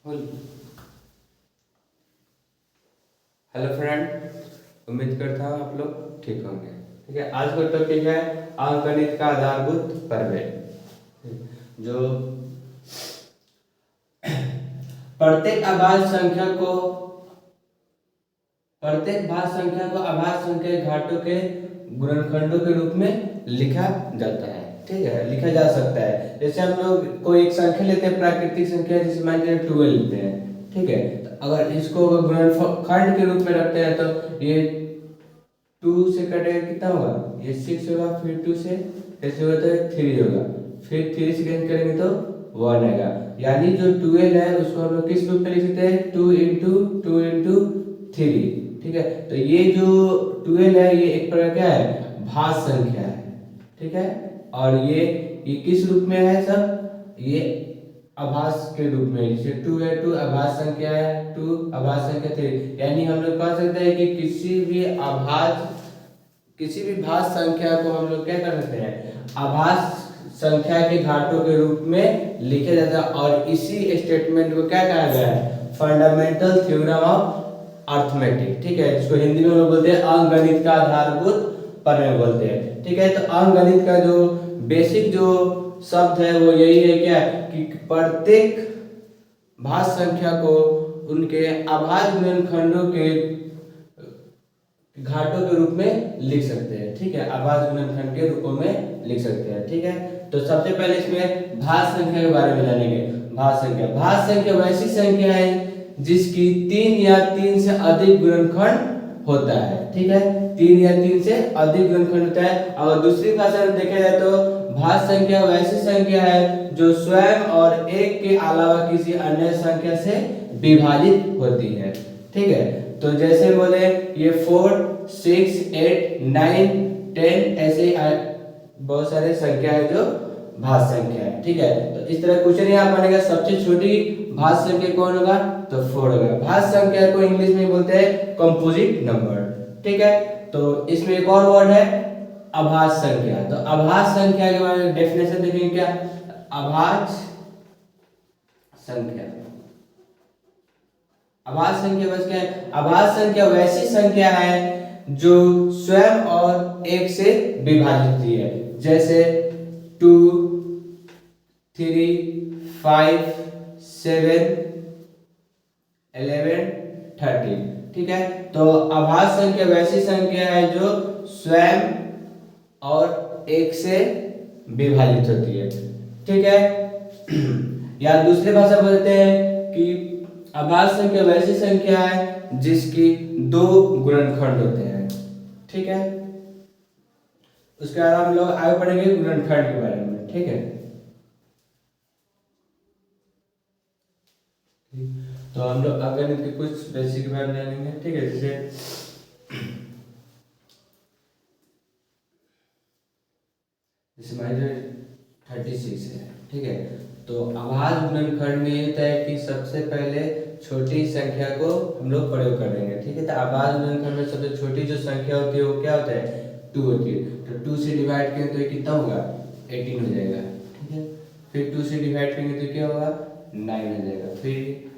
Hello friend, उम्मीद करता हूँ आप लोग ठीक होंगे। ठीक है, आज का टॉपिक है अंकगणित का आधारभूत प्रमेय। जो प्रत्येक अभाज्य संख्या को अभाज्य संख्या के घाटों के गुणनखंडों के रूप में लिखा जाता है। ठीक है, लिखा जा सकता है। जैसे हम लोग कोई एक संख्या लेते हैं, प्राकृतिक संख्या, जैसे मान लीजिए 12 लेते हैं। ठीक है, तो अगर इसको गुणनखंड के रूप में रखते हैं तो ये 2 से कटेगा, कितना होगा, ये 6 होगा, फिर 2 से कैसे होगा तो 3 होगा, फिर 3 से कैंसिल करेंगे तो 1 आएगा। यानी जो 12 है उसको हम लोग किस रूप में लिख सकते हैं, 2 इंटू 2 इंटू 3। ठीक है, तो ये जो 12 है ये एक प्रकार क्या है, भाज्य संख्या है। ठीक है, और ये किस रूप में है सब, ये अभाज्य के रूप में, जैसे 2 है, 2 अभाज्य संख्या है, 2 अभाज्य संख्या 3। यानी हम लोग कह सकते हैं कि किसी भी भाज्य संख्या को हम लोग क्या कर सकते हैं, अभाज्य संख्या के घाटों के रूप में लिखा जाता है। और इसी स्टेटमेंट को क्या कहा गया है, फंडामेंटल थ्योरम ऑफ अर्थमेटिक। ठीक है, जिसको हिंदी में हम लोग बोलते हैं अंकगणित का आधारभूत प्रमेय बोलते हैं। ठीक है, तो अंकगणित का जो बेसिक जो शब्द है वो यही है, क्या कि प्रत्येक भाज्य संख्या को उनके अभाज्य गुणनखंडों के घाटों के रूप में लिख सकते हैं। ठीक है, अभाज्य गुणनखंड के रूपों में लिख सकते हैं। ठीक है, तो सबसे पहले इसमें भाज्य संख्या के बारे में जानेंगे। भाज्य संख्या वैसी संख्या है जिसकी 3 या 3 से अधिक गुणनखंड होता है। ठीक है, 3 या 3 से अधिक गुणनखंड होता है। अगर दूसरी भाषा में देखा जाए तो भाज्य संख्या वैसी संख्या है जो स्वयं और एक के अलावा किसी अन्य संख्या से विभाजित होती है। ठीक है, तो जैसे बोले ये 4, 6, 8, 9, 10 ऐसे बहुत सारे संख्या है जो भाज्य संख्या है। ठीक है, तो इस तरह क्वेश्चन यहाँ बनेगा, सबसे छोटी भाज्य संख्या कौन होगा, तो 4 होगा। भाज्य संख्या को इंग्लिश में बोलते हैं कंपोजिट नंबर। ठीक है, तो इसमें एक और वर्ड है अभाज्य संख्या। तो अभाज्य संख्या के बारे में डेफिनेशन देखेंगे, क्या अभाज्य संख्या, अभाज्य संख्या बस क्या है, अभाज्य संख्या वैसी संख्या है जो स्वयं और एक से विभाजित होती है। जैसे 2, 3, 5, 7, 11, 13। ठीक है, तो अभाज्य संख्या वैसी संख्या है जो स्वयं और एक से विभाजित होती है। ठीक है, या दूसरी भाषा बोलते हैं कि अभाज्य संख्या वैसी संख्या है जिसकी 2 गुणनखंड होते हैं। ठीक है, उसके बाद हम लोग आगे पढ़ेंगे गुणनखंड के बारे में। ठीक है, तो हम लोग अंकगणित के कुछ बेसिक के बारे में जानेंगे। ठीक है, जैसे मान लीजिए 36 है। ठीक है, तो अभाज्य गुणनखंड में ये होता है कि सबसे पहले छोटी संख्या को हम लोग प्रयोग करेंगे। ठीक है, तो अभाज्य गुणनखंड में सबसे छोटी जो संख्या होती है वो क्या होता है, 2 होती है। तो 2 से डिवाइड करें तो ये कितना होगा, 18 हो जाएगा। ठीक है, फिर 2 से डिवाइड करेंगे तो क्या होगा, 9 हो जाएगा। फिर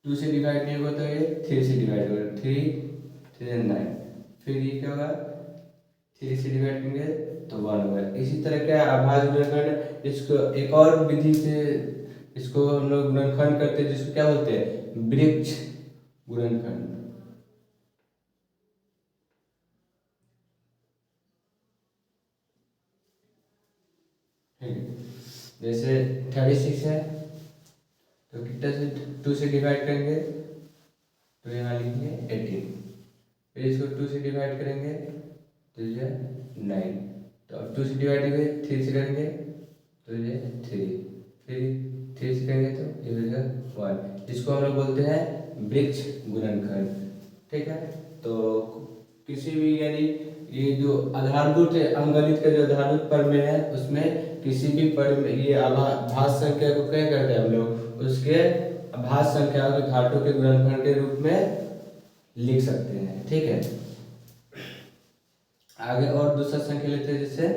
2 से डिवाइड नहीं होगा तो ये 3 से डिवाइड होगा, 3 3 9। फिर ये क्या होगा, 3 से डिवाइड करेंगे तो 1 होगा। इसी तरह क्या अभाज्य गुणनखंड, इसको एक और विधि से इसको हम लोग गुणनखंड करते हैं जिसको क्या बोलते हैं, वृक्ष गुणनखंड। जैसे 36 है तो कितना से 2 से डिवाइड करेंगे तो यहाँ लिखेंगे 18। फिर इसको 2 से डिवाइड करेंगे तो ये 9। तो अब 2 से डिवाइड करेंगे 3 से करेंगे तो ये 3। फिर 3 से करेंगे तो ये हो जाएगा 1, जिसको हम लोग बोलते हैं वृक्ष गुणनखंड। ठीक है, तो किसी भी यानी ये जो आधारभूत है अंकगणित का जो आधारभूत प्रमेय है उसमें किसी भी ये भाज्य संख्या को क्या करते हैं हम लोग, उसके भाज्य संख्या के घाटों के गुणनखंड के रूप में लिख सकते हैं। ठीक है, आगे और दूसरा संख्या लेते हैं, जैसे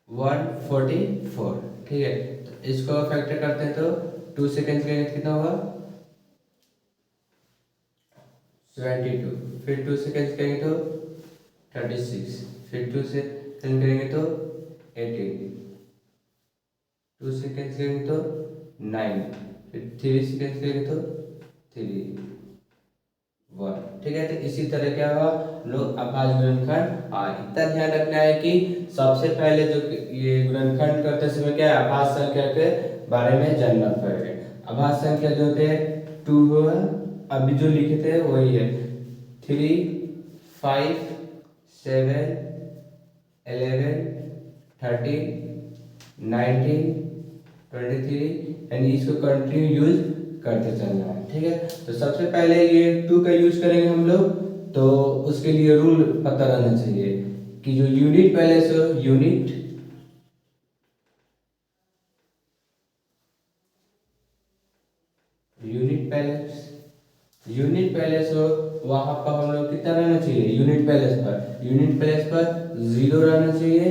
144। ठीक है। तो इसको फैक्टर करते हैं तो 2 से कैंसिल करेंगे तो कितना होगा 72, फिर 2 से कैंसिल करेंगे तो 36, फिर 2 से कैंसिल करेंगे तो 18, 2 से कैंसिल करेंगे तो 9, फिर 3 से कैंसिल करेंगे तो 3 1। ठीक है। तो इसी तरह क्या हुआ लोग अभाज्य गुणनखंड। हाँ, इतना ध्यान रखना है कि सबसे पहले जो ये गुणनखंड करते समय क्या है अभाज्य संख्या के बारे में जानना पड़ेगा। अभाज्य संख्या जो होते हैं 2 हुआ, अभी जो लिखे थे वही है 3 5 7 11 13 19 23, यानी इसको कंटिन्यू यूज करते चलना है। ठीक है। तो सबसे पहले ये 2 का यूज करेंगे हम लोग, तो उसके लिए रूल पता रहना चाहिए कि जो यूनिट पहले से यूनिट यूनिट पैलेस हो वहां पर हम लोग कितना रहना चाहिए यूनिट पैलेस पर 0 रहना चाहिए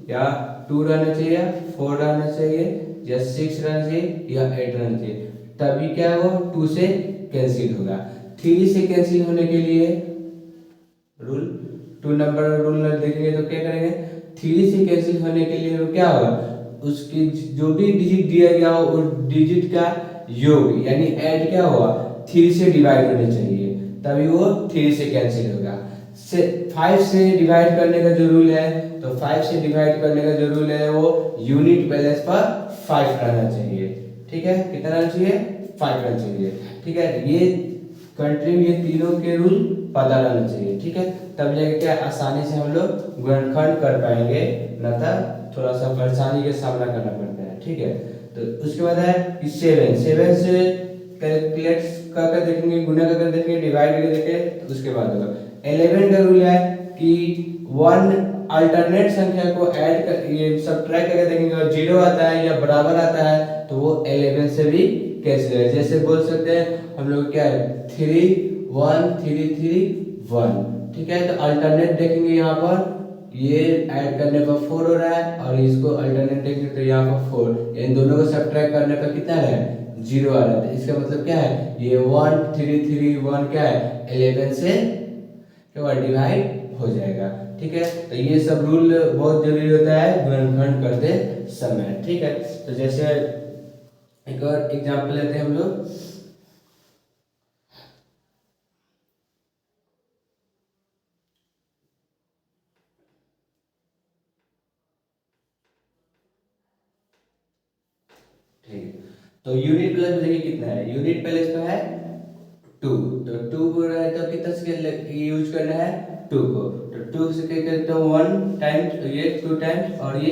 या 2 रहना चाहिए या 4 रहना चाहिए या 6 रहना चाहिए या 8 रहना चाहिए, तभी क्या हो 2 से कैंसिल होगा। 3 से कैंसिल होने के लिए रूल 2 नंबर रूल देखेंगे तो क्या करेंगे 3 से कैंसिल होने के लिए क्या होगा उसकी जो भी डिजिट दिया गया हो उस डिजिट का योग यानी ऐड क्या होगा 3 से डिवाइड होने चाहिए, तभी वो 3 से कैंसिल होगा। 5 से डिवाइड करने का जो रूल है तो 5 से डिवाइड करने का जो रूल है वो यूनिट पैलेस पर 5 रहना चाहिए। ठीक है, कितना रहना चाहिए 5 रहना चाहिए। ठीक है, ये कंट्री ये तीनों के रूल पता रहना चाहिए। ठीक है, तब जाके क्या आसानी से हम लोग गुणनखंड कर पाएंगे, न तो थोड़ा सा परेशानी का सामना करना पड़ता है। ठीक है, तो उसके बाद है कि 7 से कैलकुलेट कर देखेंगे, गुना कर देखेंगे, डिवाइड करके देखेंगे, उसके बाद होगा 11 का रूल है कि 1 अल्टरनेट संख्या को ऐड कर ये सबट्रैक्ट करके देखेंगे और 0 आता है या बराबर आता है तो वो 11 से भी कैंसिल है। जैसे बोल सकते हैं हम लोग क्या है 3 1 3 3 1। ठीक है, तो अल्टरनेट देखेंगे यहाँ पर ये ऐड करने पर 4 हो रहा है और इसको अल्टरनेट देखेंगे तो यहाँ पर 4, इन दोनों को सब्ट्रैक्ट करने पर कितना है 0 आ रहा है। इसका मतलब क्या है ये 1 3 3 1 क्या है 11 से क्या डिवाइड हो जाएगा। ठीक है, तो ये सब रूल बहुत जरूरी होता है गुणनखंड करते समय। ठीक है, तो जैसे एक और एग्जांपल लेते हैं हम लोग। ठीक है, तो यूनिट प्लस में देखिए कितना है, यूनिट प्लस में है 2, तो 2 को रहे तो कितना से यूज करना है 2 को, तो 2 से क्या करते हो 1 टाइम्स, तो ये 2 टाइम्स और ये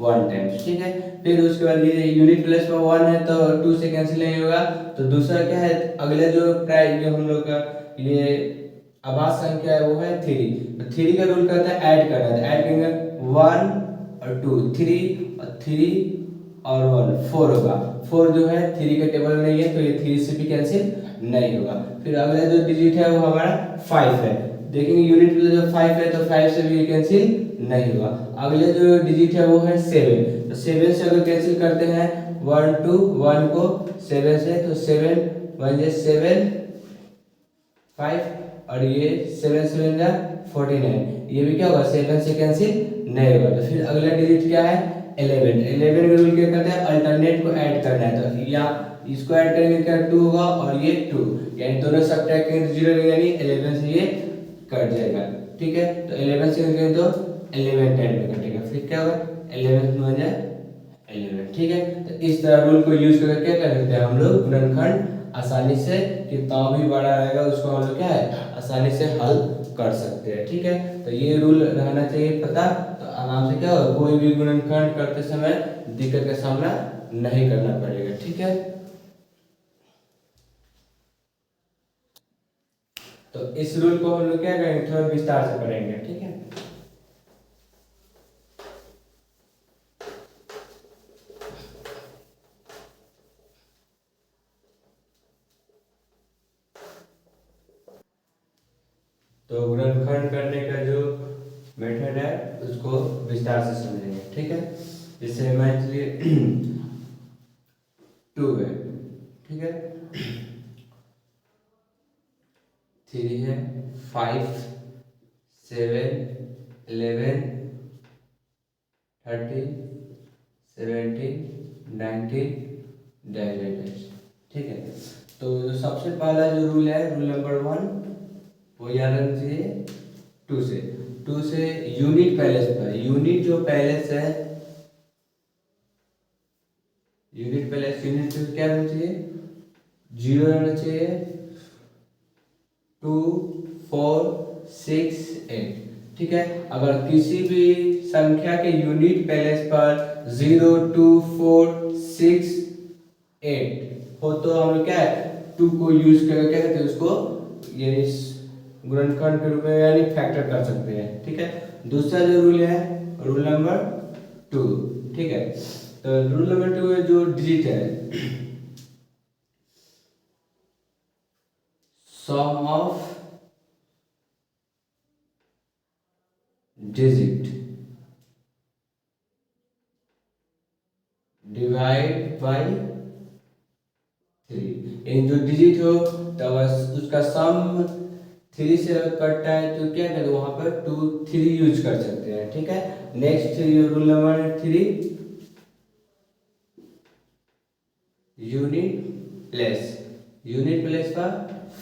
1 टाइम्स। ठीक है, फिर उसके बाद ये यूनिट प्लस में 1 है तो 2 से कैंसिल नहीं होगा, तो दूसरा क्या है अगले जो प्राइस जो हम लोग का ये आभाज्य संख्या है वो है 3, तो 3 का रूल कहता है ऐड करना है, ऐड करेंगे 1 और 2 3 और 1 4 होगा, 4 जो है 3 के टेबल में नहीं है तो ये 3 से भी कैंसिल नहीं होगा। फिर अगला जो डिजिट है वो हमारा 5 है, देखेंगे यूनिट में जो 5 है तो 5 से भी कैंसिल नहीं होगा। अगले जो डिजिट है वो है 7, तो 7 से अगर कैंसिल करते हैं 1 2 1 को 7 से तो 7 1 7 5 और ये 7 7 जा 49, ये भी क्या होगा 7 से कैंसिल नहीं होगा। तो फिर अगला डिजिट क्या है 11 का रूल क्या कहते हैं अल्टरनेट को ऐड करना है, तो या इसको ऐड करेंगे क्या 2 होगा और ये 2, यानी दोनों सब्ट्रैक्ट करेंगे तो 0 यानी 11 से ये कट जाएगा। ठीक है, तो 11 से करेंगे तो 11 10 में कटेगा, फिर क्या होगा 11 में हो जाए 11। ठीक है, तो इस तरह रूल को यूज करके क्या कर सकते हैं हम लोग गुणनखंड आसानी से, कितना भी बड़ा रहेगा उसको हम लोग क्या है आसानी से हल कर सकते हैं। ठीक है, तो ये रूल रहना चाहिए पता, तो आराम से क्या होगा कोई भी गुणनखंड करते समय दिक्कत का सामना नहीं करना पड़ेगा। ठीक है, तो इस रूल को हम लोग क्या करेंगे थोड़ा विस्तार से पढ़ेंगे। ठीक है, तो गुणनखंड करने का जो मेथड है उसको विस्तार से समझेंगे। ठीक है, जैसे मान लीजिए 2 है, ठीक है, 3 है, 5, 7, 11, 30, 70, 90, डैश डैश डैश, ठीक है। तो जो सबसे पहला जो रूल है, रूल नंबर 1, वो याद रखना चाहिए 2 से यूनिट पैलेस पर, यूनिट जो पैलेस है, यूनिट पैलेस, यूनिट पे क्या रहना चाहिए, 0 रहना चाहिए, 2, 4, 6, 8, ठीक है। अगर किसी भी संख्या के यूनिट पैलेस पर 0, 2, 4, 6, 8 हो तो हम लोग क्या है 2 को यूज करके क्या कहते हैं उसको ये गुणनखंड के रूप में यानी फैक्टर कर सकते हैं, ठीक है। दूसरा जो रूल है, रूल नंबर 2, ठीक है। तो रूल नंबर 2 में जो डिजिट है, सम ऑफ डिजिट डिवाइड बाय 3, इन जो डिजिट हो तो उसका सम 3 से कटता है तो क्या करें वहां पर 2, 3 यूज कर सकते हैं, ठीक है। Next rule number 3, unit place पर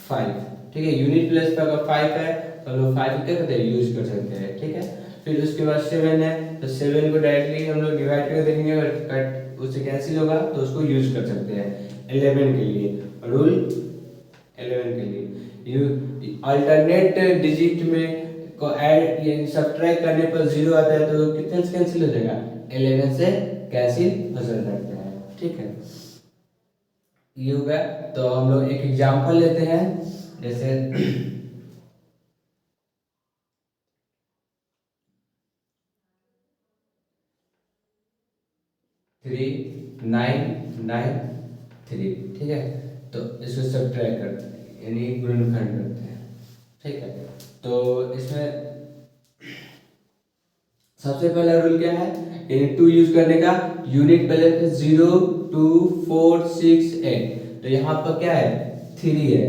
5, ठीक है। यूनिट प्लेस पर अगर 5 है तो हम लोग 5 क्या करते हैं यूज कर सकते हैं, ठीक है। फिर उसके बाद 7 है तो 7 को डायरेक्टली हम लोग डिवाइड करके देखेंगे, अगर कट उससे कैंसिल होगा तो उसको यूज कर सकते हैं 11 के लिए, रूल 11 के लिए। अल्टरनेट डिजिट में को ऐड ये सब्ट्रैक्ट करने पर 0 आता है तो कितने से कैंसिल हो जाएगा, 11 से कैंसिल हो सकता है, ठीक है। ये हो गया। तो हम लोग एक एग्जांपल लेते हैं, जैसे 3, 9, 9, 3, ठीक है। तो इसको सब्ट्रैक्ट करते हैं यानी गुणनखंड करते हैं, ठीक है। तो इसमें सबसे पहला रूल क्या है, यानी 2 यूज करने का, यूनिट पहले 0, 2, 4, 6, 8, तो यहाँ पर क्या है 3 है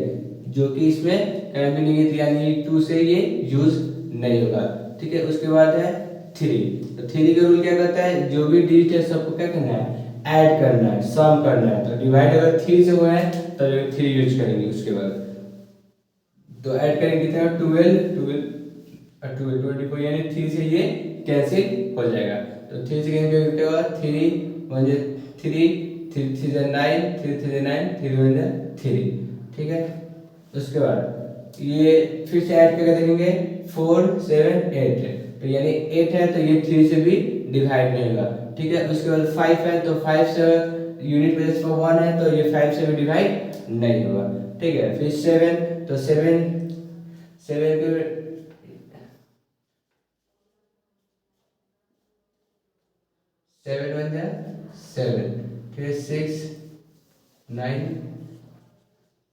जो कि इसमें कहीं भी नहीं है, यानी 2 से ये यूज नहीं होगा, ठीक है। उसके बाद है 3, तो 3 का रूल क्या कहता है, जो भी डिजिट है सबको क्या करना है, ऐड करना है, सम करना है। तो डिवाइड अगर 3 से हुआ है तो 3 यूज करेंगे। उसके बाद तो ऐड करेंगे कितना, 12 24, यानी 3 से ये कैंसिल हो जाएगा। तो 3 से कैंसिल करके होगा 3 1 3 3 3 9 3 3 9 3 1 3, ठीक है। उसके बाद ये फिर से ऐड करके देखेंगे 4 7 8, तो यानी 8 है तो ये 3 से भी डिवाइड नहीं होगा, ठीक है। उसके बाद 5 है तो 5 से यूनिट प्लेस पर 1 है तो ये 5 से भी डिवाइड नहीं होगा, ठीक है। फिर 7 तो 7 के 7 1 7, ठीक है। 6 9,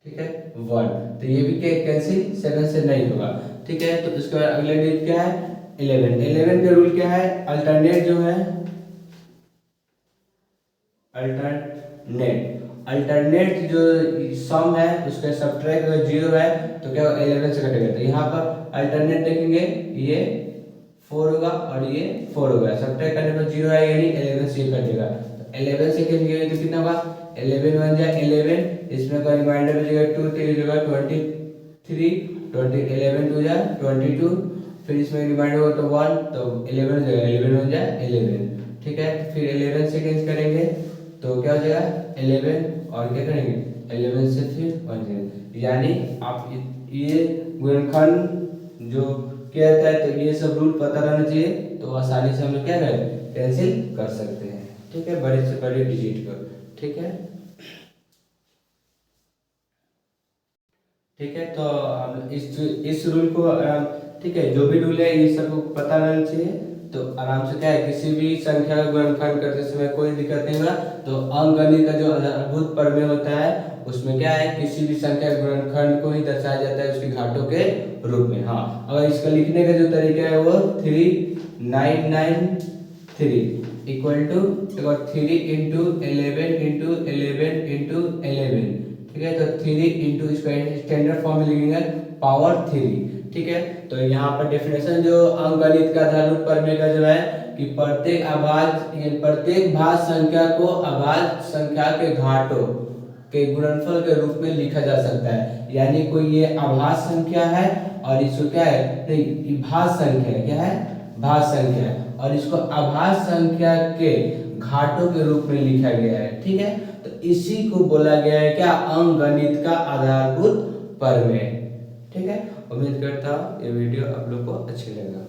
ठीक है 1, तो ये भी क्या कैंसिल 7 से नहीं होगा, ठीक है। तो उसके बाद अगला डिजिट क्या है 11 का रूल क्या है, अल्टरनेट जो है अल्टरनेट जो सम है उसका सब्ट्रैक्ट अगर 0 है तो क्या 11 से कटेगा, तो यहाँ पर अल्टरनेट देखेंगे ये 4 होगा और ये 4 होगा, सब्ट्रैक्ट करने पर 0 है यानी 11 से कटेगा। तो 11 से कटेगा तो कितना होगा 11 1 11, इसमें का रिमाइंडर हो जाएगा 2 3 होगा 23 20 11 2 22, फिर इसमें रिमाइंडर होगा तो 1 तो 11 हो जाएगा 11 1 11, ठीक है। फिर 11 से कैंसिल करेंगे तो क्या हो जाएगा 11 और क्या करेंगे 11 से फिर 1, यानी आप ये गुणनखंड जो क्या रहता है तो ये सब रूल पता रहना चाहिए, तो आसानी से हम लोग क्या करें कैंसिल कर सकते हैं, ठीक है, बड़े से बड़े डिजिट को, ठीक है। ठीक है, तो हम इस रूल को ठीक है, जो भी रूल है ये सबको पता रहना चाहिए, तो आराम से क्या है किसी भी संख्या का गुणनखंड करते समय कोई दिक्कत नहीं होगा। तो अंकगणित का जो अद्भुत प्रमेय होता है उसमें क्या है किसी भी संख्या के गुणनखंड को ही दर्शाया जाता है उसके घातों के रूप में। हाँ, अगर इसका लिखने का जो तरीका है वो 3 9 9 3, इक्वल टू 3 × 11 × 11 × 11, ठीक है। तो 3 इंटू इसको स्टैंडर्ड फॉर्म में लिखेंगे पावर 3, ठीक है। तो यहाँ पर डेफिनेशन जो अंकगणित का आधारभूत प्रमेय का जो है कि प्रत्येक भाज्य संख्या को अभाज्य संख्या के घाटों के गुणनफल के रूप में लिखा जा सकता है। यानी कोई ये अभाज्य संख्या है और इसको क्या है, नहीं भाज्य संख्या है, क्या है, भाज्य संख्या है, और इसको अभाज्य संख्या के घाटों के रूप में लिखा गया है, ठीक है। तो इसी को बोला गया है क्या, अंकगणित का आधारभूत प्रमेय, ठीक है। उम्मीद करता हूँ ये वीडियो आप लोग को अच्छी लगा।